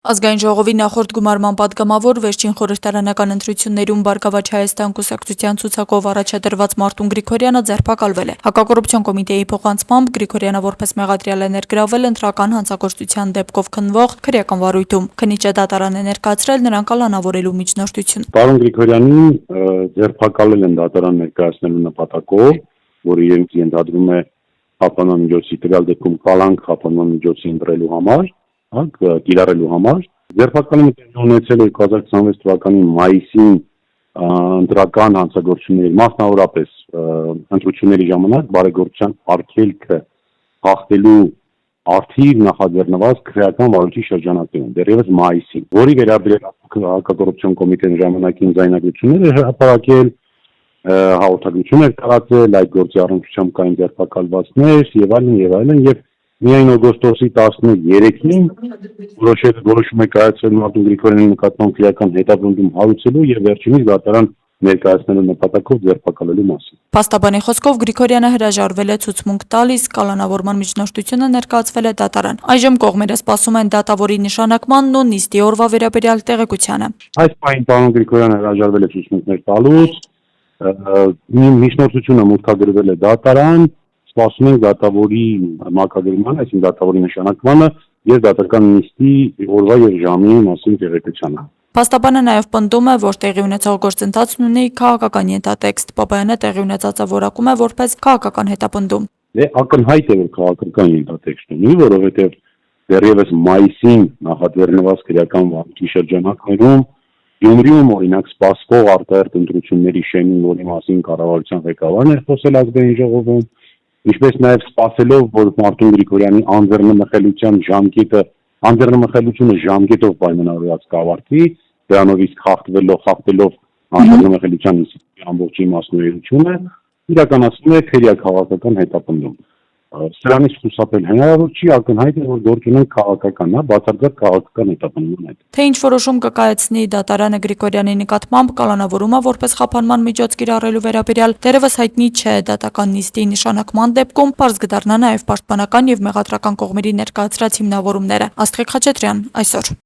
Ազգային ժողովի նախորդ գումարման պատգամավոր վերջին խորհրդարանական ընտրություններում «Բարգավաճ Հայաստան» կուսակցության ցուցակով առաջադրված Մարտուն Գրիգորյանը ձերբակալվել է։ Հակակոռուպցիոն կոմիտեի փոխանցմամբ Գրիգորյանը որպես մեղադրյալ է ներգրավել ընտրական հանցագործության դեպքով քննվող քրեական վարույթում։ Քննիչը դատարան է ներկայացրել նրան կալանավորելու միջնորդություն։ Պարոն Գրիգորյանին ձերբակալել են դատարան ներկայացնելու նպատակով, որը իրենց ենթադրում է խափանամիջոցի տվյալ դեպքում կալանք խափանամիջոցի ընտրելու համար, կիրառելու համար։ Ձերբակալումը տեղի ունեցել է 2026 թվականի մայիսին ընտրական հանցագործությունների, մասնավորապես ընտրությունների ժամանակ բարեգործության արգելքը խախտելու արդիվ նախաձեռնված քրեական վարույթի շրջանակներում, դեռևս մայիսին, որի վերաբերյալ հակակոռուպցիոն կոմիտեն ժամանակին ձայնագրություններ էր հրապարակել, հաղորդագրություններ տարածել, այդ գործի առնչությամբ կային ձերբակալվածներ եւ այլն եւ միայն օգոստոսի 13-ին որոշում է կայացրել Մարտուն Գրիգորյանի նկատմամբ քրեական հետապնդում հարուցելու եւ վերջինիս դատարան ներկայացնելու նպատակով ձերբակալելու մասին։ Փաստաբանի խոսքով Գրիգորյանը հրաժարվել է ցուցմունք տալիս, կալանավորման միջնորդությունը ներկայացվել է դատարան։ Այժմ կողմերը սպասում են դատավորի նշանակմանն ու նիստի օրվա վերաբերյալ տեղեկությանը։ Այս պահին պարոն Գրիգորյանը հրաժարվել է ցուցմունքներ տալուց, միջնորդությունը մուտքագրվել է դատարան, սպասում ենք դատավորի մակագրմանը, այսինքն դատավորի նշանակմանը եւ դատական նիստի օրվա եւ ժամի մասին տեղեկությանը։ Փաստաբանը նաև պնդում է, որ տեղի ունեցող գործընթացն ունի քաղաքական ենթատեքստ։ ՊՊՆ-ը տեղի ունեցածը որակում է որպես քաղաքական հետապնդում։ Ակնհայտ է, որ քաղաքական ենթատեքստ ունի, որովհետեւ դեռևս մայիսին նախաձեռնված քրեական վարույթի շրջանակներում Գյումրիում օրինակ սպասվող արտահերթ ընտրությունների շեմին, որի մասին կառավարության ղեկավարն էր խոսել ազգային ժողովում, ինչպես նաև սպասելով, որ Մարտուն Գրիգորյանի անձեռնմխելությունը ժամկետով պայմանավորված կավարտվի, դրանով իսկ խախտելով անձեռնմխելիության ինստիտուտի ամբողջ իմաստնությունը, իրականացնում է քրեական հետապնդում։ Սրանից խուսափել հնարավոր չի, ակնհայտ է, որ գործ ունեն քաղաքական, բացարձակ քաղաքական հետապնդման հետ։ Թե ինչ որոշում կկայացնի դատարանը Գրիգորյանի նկատմամբ կալանավորումը որպես խափանման միջոց կիրառելու վերաբերյալ դեռևս հայտնի չէ։ Դատական նիստի նշանակման դեպքում պարզ կդառնա նաև պաշտպանական եւ մեղադրական կողմերի ներկայացրած հիմնավորումները։ Աստղիկ Խաչատրյան, այսօր։